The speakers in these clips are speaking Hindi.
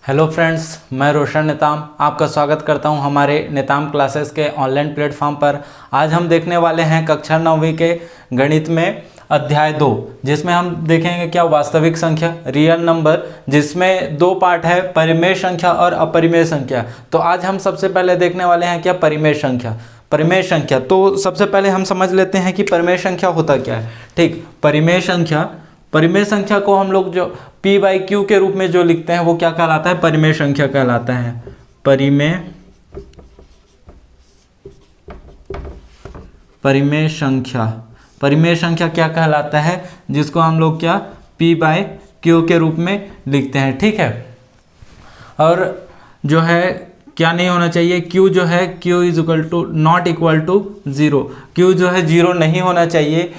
हेलो फ्रेंड्स, मैं रोशन नेताम आपका स्वागत करता हूं हमारे नेताम क्लासेस के ऑनलाइन प्लेटफॉर्म पर। आज हम देखने वाले हैं कक्षा 9वीं के गणित में अध्याय 2, जिसमें हम देखेंगे क्या वास्तविक संख्या, रियल नंबर, जिसमें दो पार्ट है, परिमेय संख्या और अपरिमेय संख्या। तो आज हम सबसे पहले देखने वाले हैं क्या परिमेय संख्या। परिमेय संख्या तो सबसे पहले हम समझ लेते हैं कि परिमेय संख्या होता क्या है। ठीक, परिमेय संख्या को हम लोग जो p/q के रूप में जो लिखते हैं वो क्या कहलाता है, परिमेय संख्या कहलाता है। परिमेय संख्या क्या कहलाता है, जिसको हम लोग क्या p/q के रूप में लिखते हैं। ठीक है, और जो है क्या नहीं होना चाहिए, q जो है q is equal to not equal to 0। q जो है 0 नहीं होना चाहिए।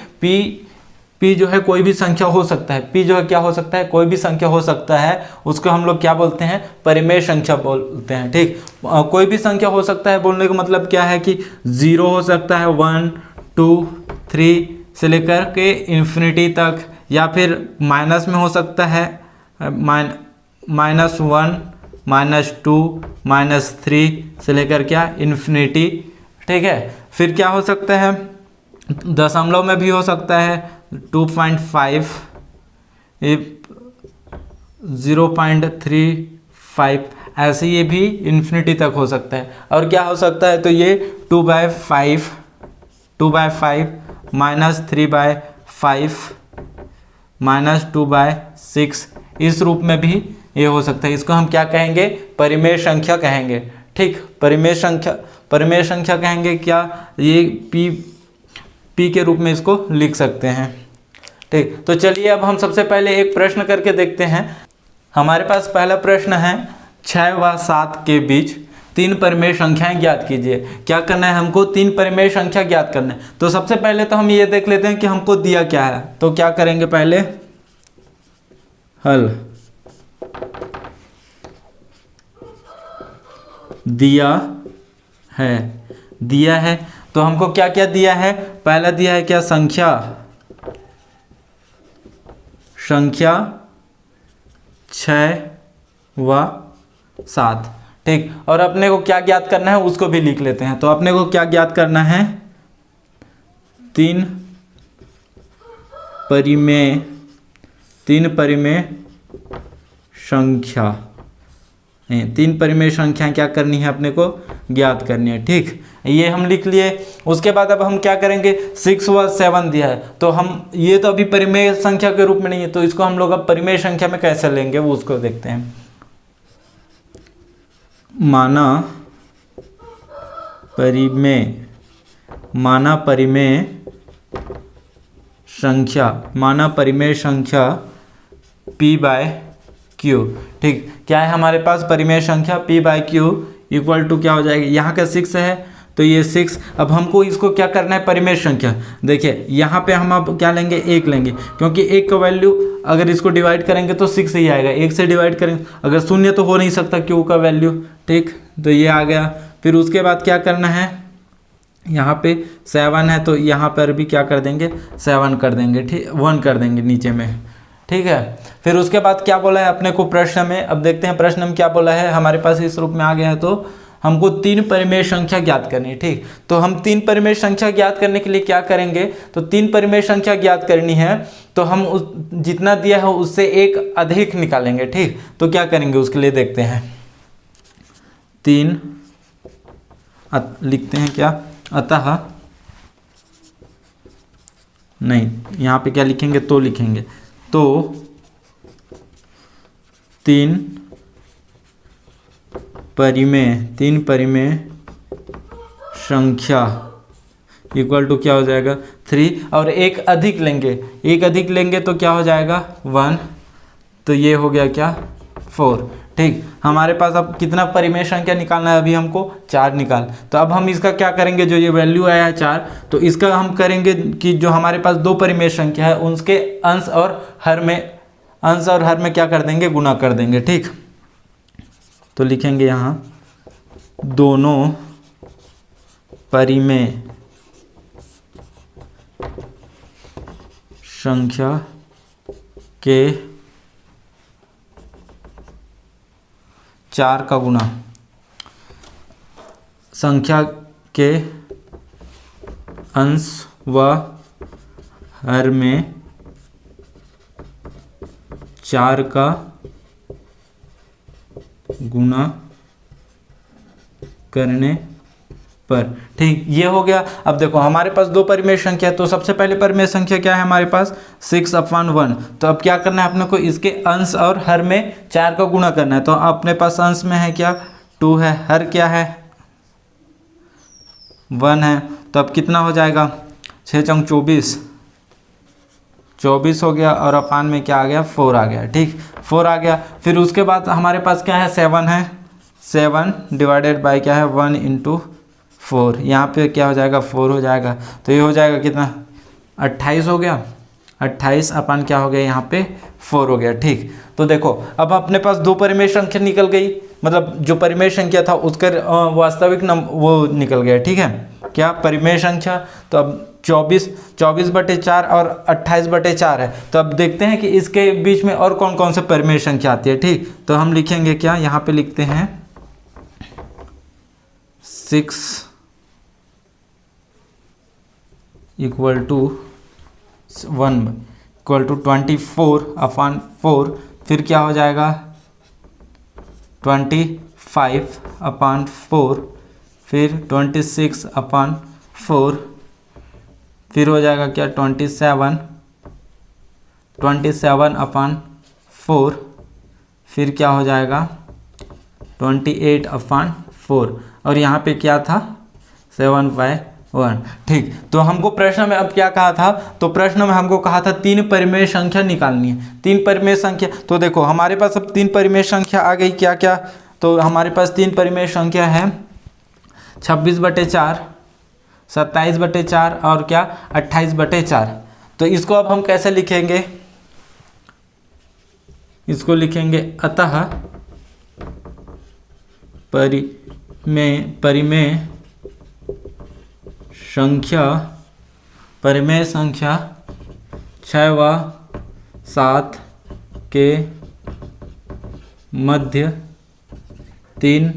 p जो है कोई भी संख्या हो सकता है, p जो है क्या हो सकता है, कोई भी संख्या हो सकता है, उसको हम लोग क्या बोलते हैं, परिमेय संख्या बोलते हैं। ठीक, कोई भी संख्या हो सकता है बोलने का मतलब क्या है कि 0 हो सकता है, 1 2 3 से लेकर के इन्फिनिटी तक, या फिर माइनस में हो सकता है, -1 -2 -3 से लेकर क्या इन्फिनिटी। ठीक है, फिर क्या हो सकता है, दशमलव में भी हो सकता है, 2.5 0.35, ऐसे ये भी इन्फिनिटी तक हो सकता है। और क्या हो सकता है, तो ये 2/5 -3/5 -2/6 इस रूप में भी ये हो सकता है। इसको हम क्या कहेंगे, परिमेय संख्या कहेंगे। ठीक, परिमेय संख्या कहेंगे। क्या ये p के रूप में इसको लिख सकते हैं। ठीक, तो चलिए अब हम सबसे पहले एक प्रश्न करके देखते हैं। हमारे पास पहला प्रश्न है, 6 व 7 के बीच 3 परिमेय संख्याएं ज्ञात कीजिए। क्या करना है हमको, 3 परिमेय संख्या ज्ञात करना है। तो सबसे पहले तो हम ये देख लेते हैं कि हमको दिया क्या है। तो क्या करेंगे, पहले हल। दिया है तो हमको क्या क्या दिया है, पहला दिया है क्या, संख्या 6 व 7। ठीक, और अपने को क्या ज्ञात करना है उसको भी लिख लेते हैं। तो अपने को क्या ज्ञात करना है, 3 परिमेय संख्या। 3 परिमेय संख्या क्या करनी है, अपने को ज्ञात करनी है। ठीक, ये हम लिख लिए। उसके बाद अब हम क्या करेंगे, 6 व 7 दिया है, तो हम ये तो अभी परिमेय संख्या के रूप में नहीं है, तो इसको हम लोग अब परिमेय संख्या में कैसे लेंगे वो उसको देखते हैं। माना परिमेय संख्या p/q। ठीक, क्या है हमारे पास परिमेय संख्या p/q इक्वल टू क्या हो जाएगी, यहाँ का 6 है तो ये 6। अब हमको इसको क्या करना है, परिमेय संख्या। देखिए यहाँ पे हम अब क्या लेंगे, 1 लेंगे, क्योंकि 1 का वैल्यू अगर इसको डिवाइड करेंगे तो 6 ही आएगा। 1 से डिवाइड करेंगे, अगर शून्य तो हो नहीं सकता q का वैल्यू। ठीक, तो ये आ गया। फिर उसके बाद क्या करना है, यहाँ पे 7 है तो यहाँ पर भी क्या कर देंगे, 7 कर देंगे। ठीक, 1 कर देंगे नीचे में। ठीक है, फिर उसके बाद क्या बोला है अपने को प्रश्न में, अब देखते हैं प्रश्न में क्या बोला है। हमारे पास इस रूप में आ गया है, तो हमको 3 परिमेय संख्या ज्ञात करनी है। ठीक, तो हम 3 परिमेय संख्या ज्ञात करने के लिए क्या करेंगे, तो 3 परिमेय संख्या ज्ञात करनी है तो हम उस जितना दिया है उससे एक अधिक निकालेंगे। ठीक, तो क्या करेंगे उसके लिए देखते हैं। 3 लिखते हैं क्या, अतः नहीं, यहाँ पे क्या लिखेंगे, तो लिखेंगे, तो 3 परिमेय संख्या इक्वल टू क्या हो जाएगा, 3, और एक अधिक लेंगे तो क्या हो जाएगा, 1, तो ये हो गया क्या, 4। ठीक, हमारे पास अब कितना परिमेय संख्या निकालना है, अभी हमको 4 निकाल। तो अब हम इसका क्या करेंगे, जो ये वैल्यू आया है 4, तो इसका हम करेंगे कि जो हमारे पास 2 परिमेय संख्या है उनके अंश और हर में क्या कर देंगे, गुणा कर देंगे। ठीक, तो लिखेंगे यहाँ दोनों परिमेय संख्या के 4 का गुना, संख्या के अंश व हर में 4 का गुणा करने पर। ठीक, ये हो गया। अब देखो हमारे पास दो परिमेय संख्या है, तो सबसे पहले परिमेय संख्या क्या है हमारे पास 6/1। तो अब क्या करना है अपने को, इसके अंश और हर में 4 का गुणा करना है। तो अपने पास अंश में है क्या 2 है, हर क्या है 1 है। तो अब कितना हो जाएगा 6 चौक 24 हो गया, और अपान में क्या आ गया 4 आ गया। ठीक, 4 आ गया। फिर उसके बाद हमारे पास क्या है 7 है, 7 डिवाइडेड बाय क्या है 1 × 4। यहाँ पे क्या हो जाएगा 4 हो जाएगा। तो ये हो जाएगा कितना 28 हो गया, 28 अपन क्या हो गया यहाँ पे 4 हो गया। ठीक, तो देखो अब अपने पास दो परिमेय संख्या निकल गई, मतलब जो परिमेय संख्या था उसका वास्तविक वो निकल गया। ठीक है, क्या परिमेय संख्या। तो अब 24/4 और 28/4 है। तो अब देखते हैं कि इसके बीच में और कौन कौन से परिमेय संख्या आती है। ठीक, तो हम लिखेंगे क्या, यहाँ पे लिखते हैं 6 = 1 = 24/4। फिर क्या हो जाएगा 25/4, फिर 26/4, फिर हो जाएगा क्या 27/4, फिर क्या हो जाएगा 28/4, और यहाँ पे क्या था 7/1। ठीक, तो हमको प्रश्न में अब क्या कहा था, तो प्रश्न में हमको कहा था 3 परिमेय संख्या निकालनी है। 3 परिमेय संख्या, तो देखो हमारे पास अब 3 परिमेय संख्या आ गई। क्या क्या, तो हमारे पास 3 परिमेय संख्या है 26/4, 27/4 और क्या 28/4। तो इसको अब हम कैसे लिखेंगे, इसको लिखेंगे अतः परिमेय संख्या 6 व 7 के मध्य 3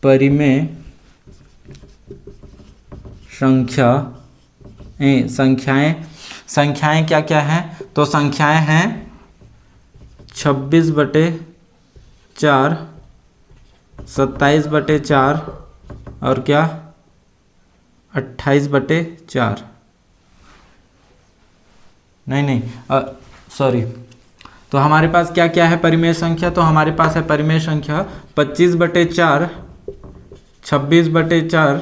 परिमेय संख्याएं क्या क्या हैं, तो संख्याएं हैं 26/4, 27/4 और क्या 28/4। नहीं सॉरी, तो हमारे पास क्या क्या है परिमेय संख्या, तो हमारे पास है परिमेय संख्या 25/4, 26/4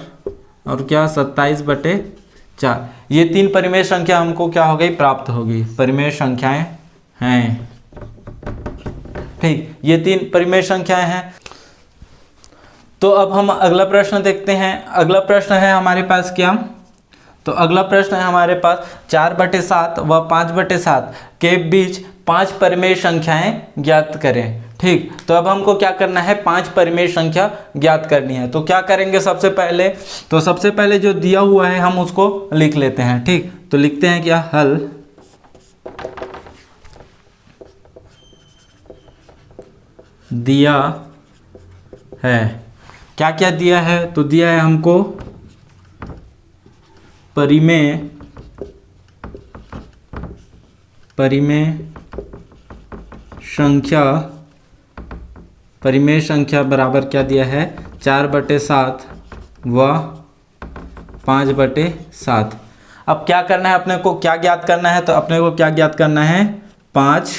और क्या 27/4। ये 3 परिमेय संख्या हमको क्या हो गई प्राप्त होगी, परिमेय संख्याएं हैं। ठीक, ये 3 परिमेय संख्याएं हैं। तो अब हम अगला प्रश्न देखते हैं। अगला प्रश्न है हमारे पास क्या, तो अगला प्रश्न है हमारे पास 4/7 व 5/7 के बीच 5 परिमेय संख्याएं ज्ञात करें। ठीक, तो अब हमको क्या करना है 5 परिमेय संख्या ज्ञात करनी है। तो क्या करेंगे सबसे पहले, तो सबसे पहले जो दिया हुआ है हम उसको लिख लेते हैं। ठीक, तो लिखते हैं क्या हल दिया है। क्या क्या दिया है, तो दिया है हमको परिमेय संख्या बराबर क्या दिया है 4/7 व 5/7। अब क्या करना है अपने को, क्या ज्ञात करना है, तो अपने को क्या ज्ञात करना है 5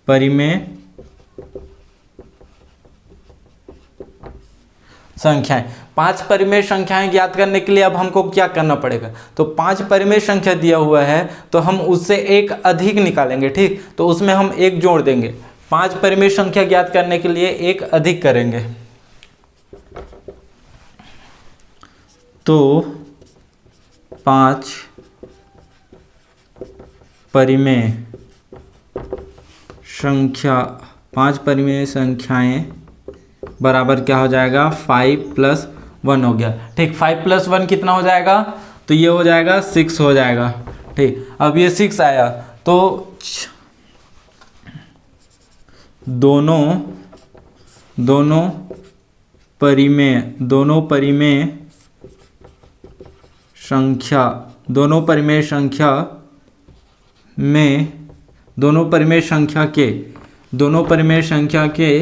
परिमेय संख्याएं। 5 परिमेय संख्याएं ज्ञात करने के लिए अब हमको क्या करना पड़ेगा, तो 5 परिमेय संख्या दिया हुआ है तो हम उससे एक अधिक निकालेंगे। ठीक, तो उसमें हम एक जोड़ देंगे। 5 परिमेय संख्या ज्ञात करने के लिए एक अधिक करेंगे, तो 5 परिमेय संख्याएं बराबर क्या हो जाएगा 5 + 1 हो गया। ठीक, 5 + 1 कितना हो जाएगा, तो ये हो जाएगा 6 हो जाएगा। ठीक, अब ये 6 आया, तो दोनों परिमेय संख्या के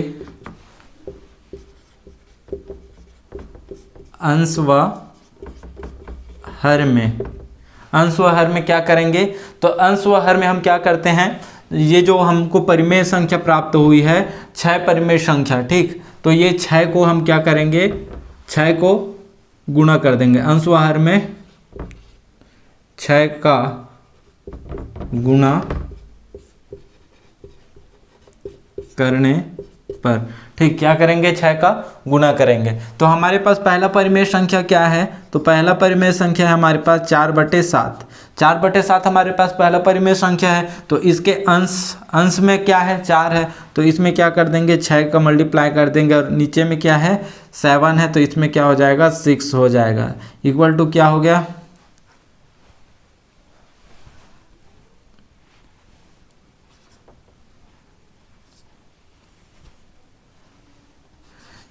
अंश व हर में क्या करेंगे? तो अंश व हर में हम क्या करते हैं, ये जो हमको परिमेय संख्या प्राप्त हुई है 6 परिमेय संख्या, ठीक, तो ये 6 को हम क्या करेंगे, 6 को गुणा कर देंगे। अंश व हर में 6 का गुणा करने पर, ठीक, क्या करेंगे, 6 का गुणा करेंगे। तो हमारे पास पहला परिमेय संख्या क्या है? तो पहला परिमेय संख्या है हमारे पास 4/7। 4/7 हमारे पास पहला परिमेय संख्या है। तो इसके अंश में क्या है, 4 है, तो इसमें क्या कर देंगे, 6 का मल्टीप्लाई कर देंगे, और नीचे में क्या है, 7 है, तो इसमें क्या हो जाएगा, 6 हो जाएगा। इक्वल टू क्या हो गया,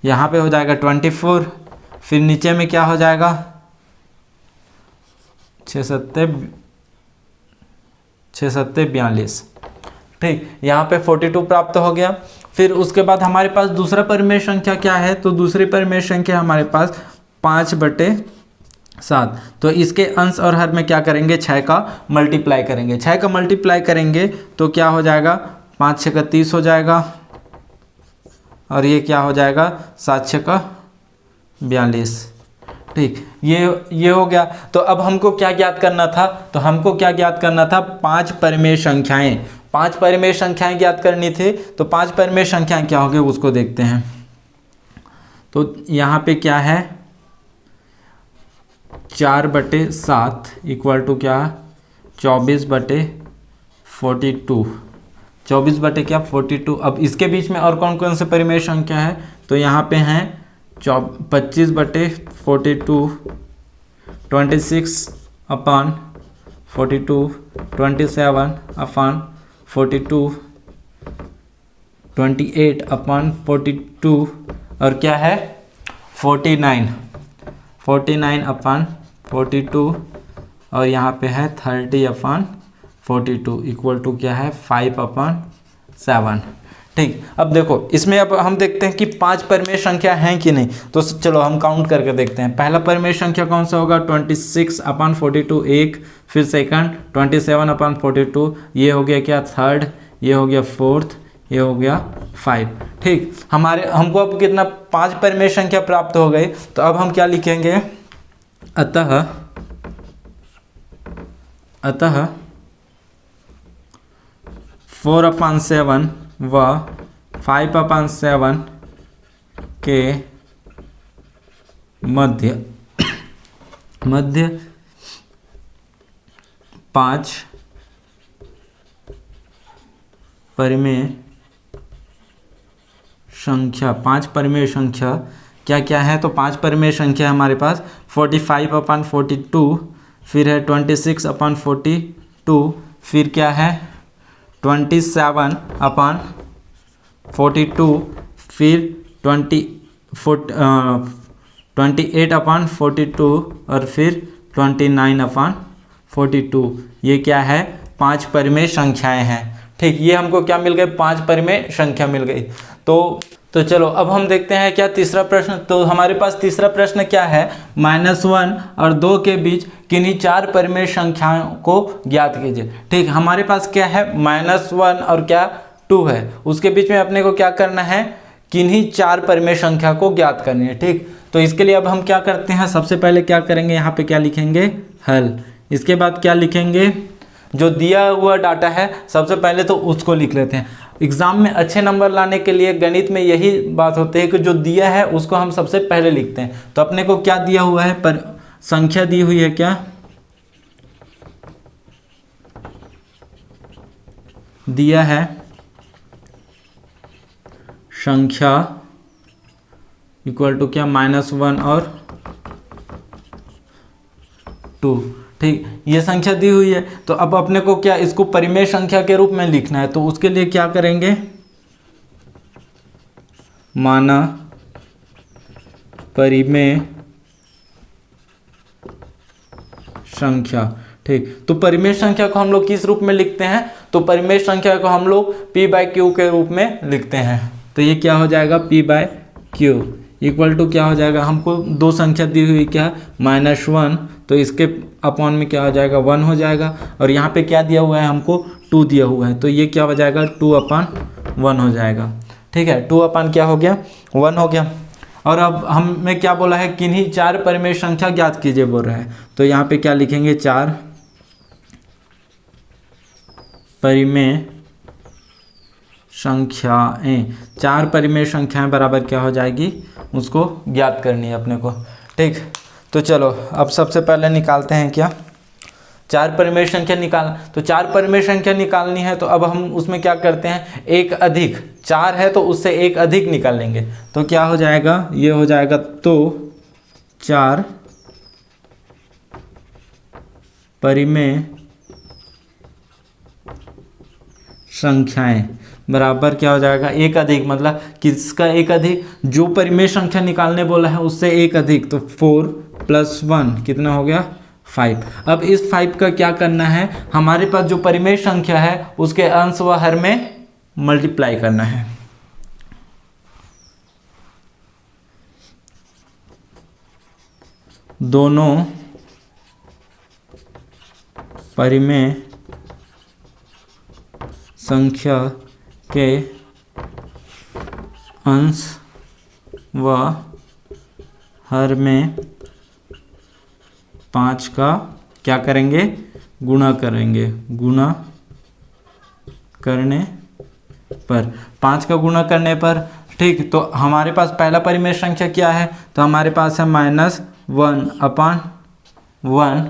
यहाँ पे हो जाएगा 24, फिर नीचे में क्या हो जाएगा, 6 सत्ते 42, ठीक, यहाँ पे 42 प्राप्त हो गया। फिर उसके बाद हमारे पास दूसरा परिमेय संख्या क्या है? तो दूसरी परिमेय संख्या हमारे पास 5/7। तो इसके अंश और हर में क्या करेंगे, 6 का मल्टीप्लाई करेंगे। 6 का मल्टीप्लाई करेंगे तो क्या हो जाएगा, 5 6 का 30 हो जाएगा, और ये क्या हो जाएगा, 7 6 का 42, ठीक, ये हो गया। तो अब हमको क्या ज्ञात करना था? तो हमको क्या ज्ञात करना था, 5 परिमेय संख्याएं। 5 परिमेय संख्याएं ज्ञात करनी थी। तो 5 परिमेय संख्याएं क्या हो गए उसको देखते हैं। तो यहाँ पे क्या है, 4/7 इक्वल टू क्या, 24/42, 24/42। अब इसके बीच में और कौन कौन से परिमेय संख्या है? तो यहाँ पे हैं 25/42, 26/42, 27/42, 28/42, और क्या है, 49/42, और यहाँ पे है 30/42 इक्वल टू क्या है, 5/7, ठीक। अब देखो इसमें अब हम देखते हैं कि 5 परिमेय संख्या हैं कि नहीं। तो चलो हम काउंट करके देखते हैं। पहला परिमेय संख्या कौन सा होगा, 26/42, एक, फिर सेकंड 27/42, ये हो गया क्या, थर्ड, ये हो गया फोर्थ, ये हो गया 5, ठीक। हमको अब कितना, 5 परिमेय संख्या प्राप्त हो गई। तो अब हम क्या लिखेंगे, अतः 4/7 व 5/7 के मध्य 5 परिमेय संख्या, 5 परिमेय संख्या क्या क्या है? तो 5 परिमेय संख्या हमारे पास 45/42, फिर है 26/42, फिर क्या है 27/42, फिर 28/42, और फिर 29/42। ये क्या है, 5 परिमेय संख्याएं हैं, ठीक। ये हमको क्या मिल गए, 5 परिमेय संख्या मिल गई। तो चलो अब हम देखते हैं क्या तीसरा प्रश्न। तो हमारे पास तीसरा प्रश्न क्या है, -1 और 2 के बीच किन्हीं 4 परिमेय संख्याओं को ज्ञात कीजिए, ठीक। हमारे पास क्या है, -1 और क्या 2 है, उसके बीच में अपने को क्या करना है, किन्हीं 4 परिमेय संख्या को ज्ञात करनी है, ठीक। तो इसके लिए अब हम क्या करते हैं, सबसे पहले क्या करेंगे, यहाँ पे क्या लिखेंगे, हल। इसके बाद क्या लिखेंगे, जो दिया हुआ डाटा है सबसे पहले तो उसको लिख लेते हैं। एग्जाम में अच्छे नंबर लाने के लिए गणित में यही बात होती है कि जो दिया है उसको हम सबसे पहले लिखते हैं। तो अपने को क्या दिया हुआ है, पर संख्या दी हुई है, क्या दिया है, संख्या इक्वल टू क्या, -1 और 2, ठीक, ये संख्या दी हुई है, तो अब अपने को क्या इसको परिमेय संख्या के रूप में लिखना है, तो उसके लिए क्या करेंगे, माना परिमेय संख्या। ठीक, तो परिमेय संख्या को हम लोग किस रूप में लिखते हैं, तो परिमेय संख्या को हम लोग p/q के रूप में लिखते हैं। तो ये क्या हो जाएगा, p/q इक्वल टू क्या हो जाएगा, हमको दो संख्या दी हुई क्या, -1, तो इसके अपॉन में क्या हो जाएगा, 1 हो जाएगा, और यहाँ पे क्या दिया हुआ है, हमको 2 दिया हुआ है, तो ये क्या हो जाएगा, 2/1 हो जाएगा। ठीक है, 2 क्या हो गया, 1 हो गया। और अब हमें क्या बोला है, किन्हीं 4 परिमेय संख्या ज्ञात कीजिए बोल रहा है, तो यहाँ पे क्या लिखेंगे, 4 परिमेय संख्याएं, 4 परिमेय संख्याएं बराबर क्या हो जाएगी, उसको ज्ञात करनी है अपने को। ठीक, तो चलो अब सबसे पहले निकालते हैं क्या, 4 परिमेय संख्या तो 4 परिमेय संख्या निकालनी है, तो अब हम उसमें क्या करते हैं, एक अधिक, 4 है तो उससे एक अधिक निकाल लेंगे, तो क्या हो जाएगा, ये हो जाएगा, तो 4 परिमेय संख्याएं बराबर क्या हो जाएगा, एक अधिक, मतलब किसका एक अधिक, जो परिमेय संख्या निकालने बोला है उससे एक अधिक, तो 4 + 1 कितना हो गया, 5। अब इस 5 का क्या करना है, हमारे पास जो परिमेय संख्या है उसके अंश व हर में मल्टीप्लाई करना है। दोनों परिमेय संख्या के अंश व हर में 5 का क्या करेंगे, गुणा करेंगे, गुणा करने पर, 5 का गुणा करने पर। ठीक, तो हमारे पास पहला परिमेय संख्या क्या है, तो हमारे पास है -1/1,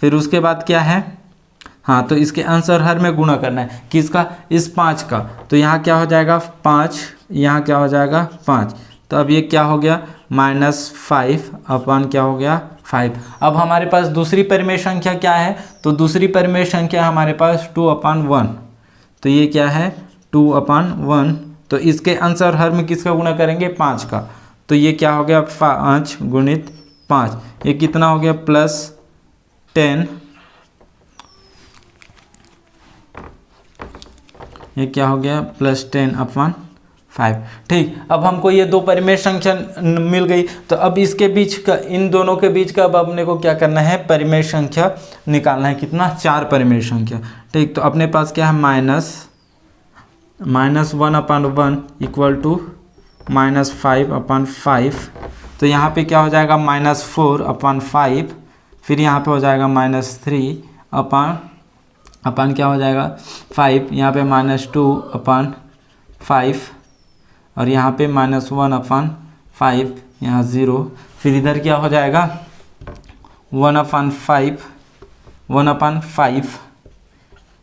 फिर उसके बाद क्या है, हाँ, तो इसके अंश और हर में गुणा करना है, किसका, इस 5 का, तो यहाँ क्या हो जाएगा 5, यहाँ क्या हो जाएगा 5, तो अब ये क्या हो गया, -5 क्या हो गया 5। अब हमारे पास दूसरी परिमेय संख्या क्या है, तो दूसरी परिमेय संख्या हमारे पास 2/1, तो ये क्या है 2/1, तो इसके अंश और हर में किसका गुणा करेंगे, 5 का, तो ये क्या हो गया 5 × 5, ये कितना हो गया +10, ये क्या हो गया +10/5। ठीक, अब हमको ये दो परिमेय संख्या मिल गई, तो अब इसके बीच का, इन दोनों के बीच का अब अपने को क्या करना है, परिमेय संख्या निकालना है, कितना, 4 परिमेय संख्या। ठीक, तो अपने पास क्या है, -1/1 इक्वल टू -5/5, तो यहाँ पे क्या हो जाएगा -4/5, फिर यहाँ पे हो जाएगा -3 अपन क्या हो जाएगा 5, यहाँ पे -2/5, और यहाँ पे -1/5, यहाँ 0, फिर इधर क्या हो जाएगा 1/5,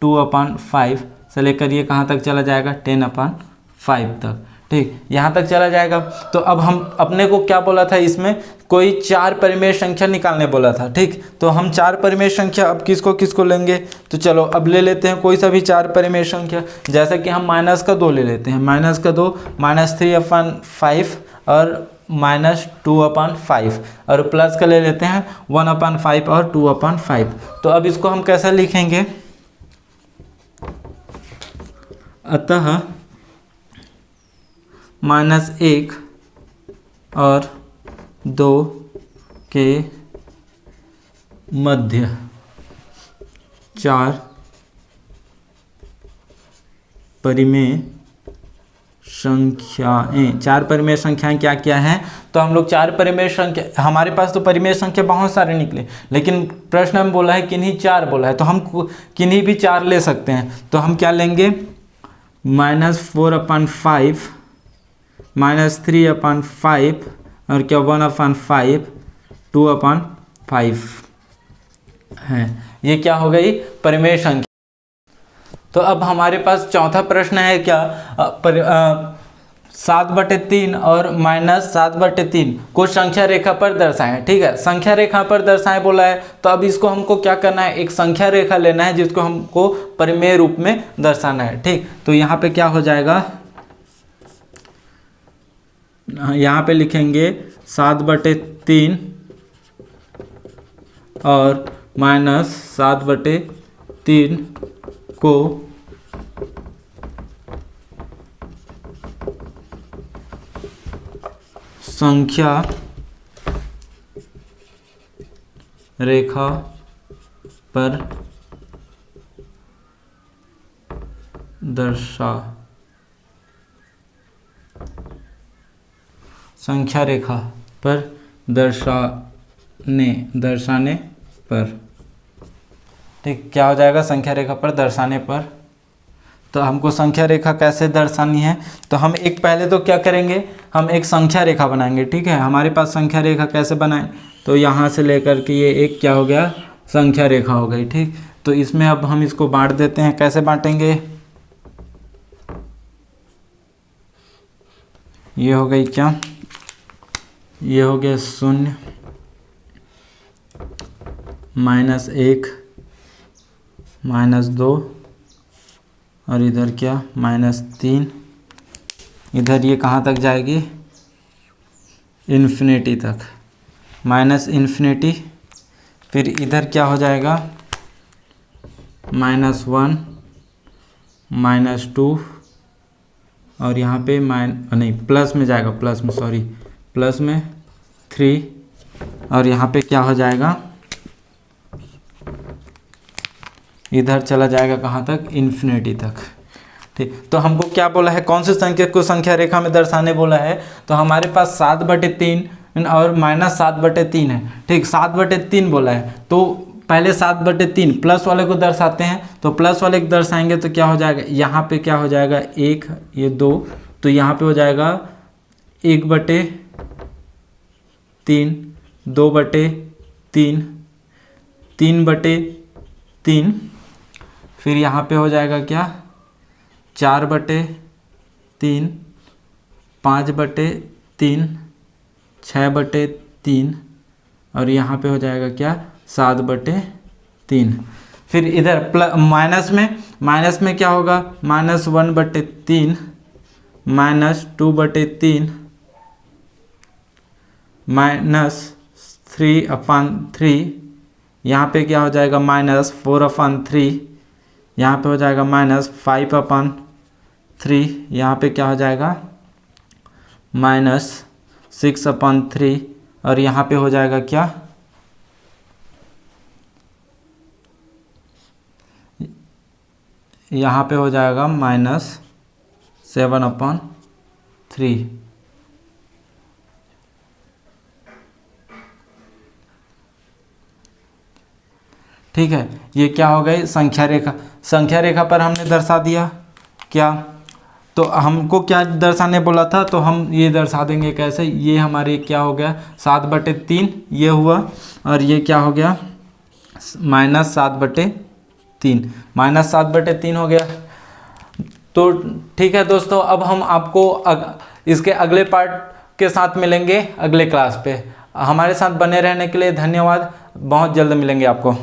2/5 से लेकर ये कहाँ तक चला जाएगा 10/5 तक। ठीक, यहाँ तक चला जाएगा। तो अब हम अपने को क्या बोला था, इसमें कोई 4 परिमेय संख्या निकालने बोला था। ठीक, तो हम 4 परिमेय संख्या अब किसको किसको लेंगे, तो चलो अब ले लेते हैं कोई सा भी 4 परिमेय संख्या, जैसे कि हम -2 ले लेते हैं, -2 -3/5 और -2/5, और प्लस का ले लेते हैं 1/5 और 2/5। तो अब इसको हम कैसे लिखेंगे, अतः -1 और 2 के मध्य 4 परिमेय संख्याएं। 4 परिमेय संख्याएं क्या क्या हैं, तो हम लोग 4 परिमेय संख्या, हमारे पास तो परिमेय संख्या बहुत सारे निकले, लेकिन प्रश्न में बोला है किन्हीं 4 बोला है, तो हम किन्हीं भी 4 ले सकते हैं। तो हम क्या लेंगे, -4/5, -3/5 और क्या 1/5, 2/5 है। ये क्या हो गई, परिमेय संख्या। तो अब हमारे पास चौथा प्रश्न है क्या, 7/3 और -7/3 को संख्या रेखा पर दर्शाएं। ठीक है, संख्या रेखा पर दर्शाएं बोला है, तो अब इसको हमको क्या करना है, एक संख्या रेखा लेना है जिसको हमको परिमेय रूप में दर्शाना है। ठीक, तो यहाँ पे क्या हो जाएगा, यहाँ पे लिखेंगे 7/3 और -7/3 को संख्या रेखा पर संख्या रेखा पर दर्शाने पर। ठीक, क्या हो जाएगा, संख्या रेखा पर दर्शाने पर। तो हमको संख्या रेखा कैसे दर्शानी है, तो हम एक पहले तो क्या करेंगे, हम एक संख्या रेखा बनाएंगे। ठीक है, हमारे पास संख्या रेखा कैसे बनाएं, तो यहाँ से लेकर के ये एक क्या हो गया, संख्या रेखा हो गई। ठीक, तो इसमें अब हम इसको बांट देते हैं। कैसे बांटेंगे, ये हो गई क्या, ये हो गया 0, -1, -2 और इधर क्या -3। इधर ये कहाँ तक जाएगी, इन्फिनिटी तक, -इन्फिनिटी। फिर इधर क्या हो जाएगा, -1, -2 और यहाँ पे नहीं प्लस में जाएगा, प्लस में 3 और यहाँ पे क्या हो जाएगा, इधर चला जाएगा कहाँ तक, इन्फिनिटी तक। ठीक, तो हमको क्या बोला है, कौन सी संख्या को संख्या रेखा में दर्शाने बोला है, तो हमारे पास 7/3 और -7/3 है। ठीक, 7/3 बोला है, तो पहले 7/3 प्लस वाले को दर्शाते हैं, तो प्लस वाले को दर्शाएंगे तो क्या हो जाएगा, यहाँ पे क्या हो जाएगा 1, ये 2, तो यहाँ पे हो जाएगा 1/3, 2/3, 3/3, फिर यहाँ पे हो जाएगा क्या, 4/3, 5/3, 6/3 और यहाँ पे हो जाएगा क्या, 7/3। फिर इधर माइनस में क्या होगा, -1/3, -2/3, -3/3, यहाँ पे क्या हो जाएगा, -4/3, यहाँ पे हो जाएगा -5/3, यहाँ पे क्या हो जाएगा, -6/3 और यहाँ पे हो जाएगा क्या, यहाँ पे हो जाएगा -7/3। ठीक है, ये क्या हो गई, संख्या रेखा। संख्या रेखा पर हमने दर्शा दिया क्या, तो हमको क्या दर्शाने बोला था, तो हम ये दर्शा देंगे कैसे, ये हमारे क्या हो गया 7/3 ये हुआ, और ये क्या हो गया -7/3 हो गया। तो ठीक है दोस्तों, अब हम आपको इसके अगले पार्ट के साथ मिलेंगे अगले क्लास पे। हमारे साथ बने रहने के लिए धन्यवाद, बहुत जल्द मिलेंगे आपको।